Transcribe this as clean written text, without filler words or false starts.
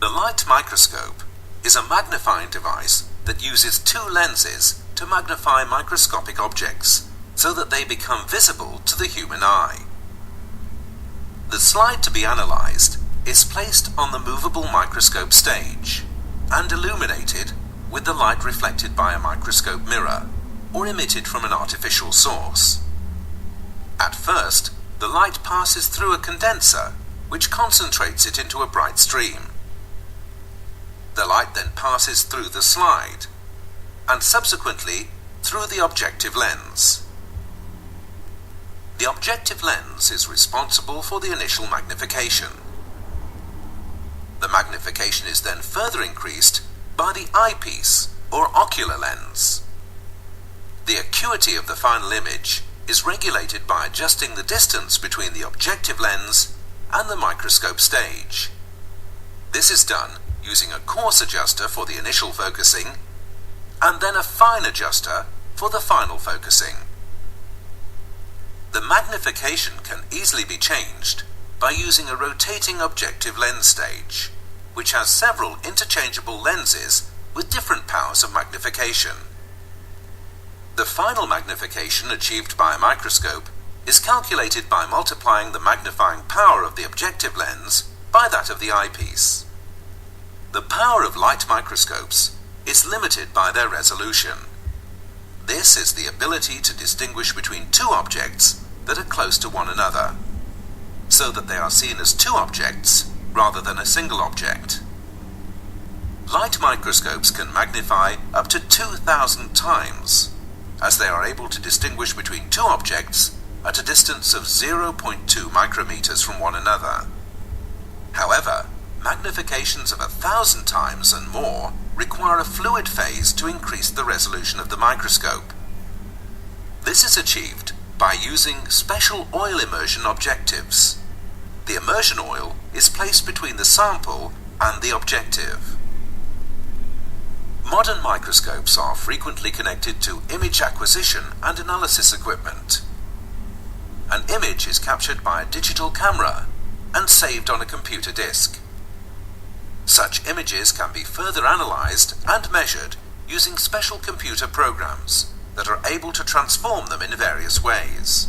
The light microscope is a magnifying device that uses two lenses to magnify microscopic objects so that they become visible to the human eye. The slide to be analysed is placed on the movable microscope stage and illuminated with the light reflected by a microscope mirror or emitted from an artificial source. At first, the light passes through a condenser which concentrates it into a bright stream. The light then passes through the slide and subsequently through the objective lens. The objective lens is responsible for the initial magnification. The magnification is then further increased by the eyepiece or ocular lens. The acuity of the final image is regulated by adjusting the distance between the objective lens and the microscope stage. This is done using a coarse adjuster for the initial focusing and then a fine adjuster for the final focusing. The magnification can easily be changed by using a rotating objective lens stage, which has several interchangeable lenses with different powers of magnification. The final magnification achieved by a microscope is calculated by multiplying the magnifying power of the objective lens by that of the eyepiece. The power of light microscopes is limited by their resolution. This is the ability to distinguish between two objects that are close to one another, so that they are seen as two objects rather than a single object. Light microscopes can magnify up to 2,000 times, as they are able to distinguish between two objects at a distance of 0.2 micrometers from one another. However, magnifications of 1,000 times and more require a fluid phase to increase the resolution of the microscope. This is achieved by using special oil immersion objectives. The immersion oil is placed between the sample and the objective. Modern microscopes are frequently connected to image acquisition and analysis equipment. An image is captured by a digital camera and saved on a computer disk. Such images can be further analysed and measured using special computer programs that are able to transform them in various ways.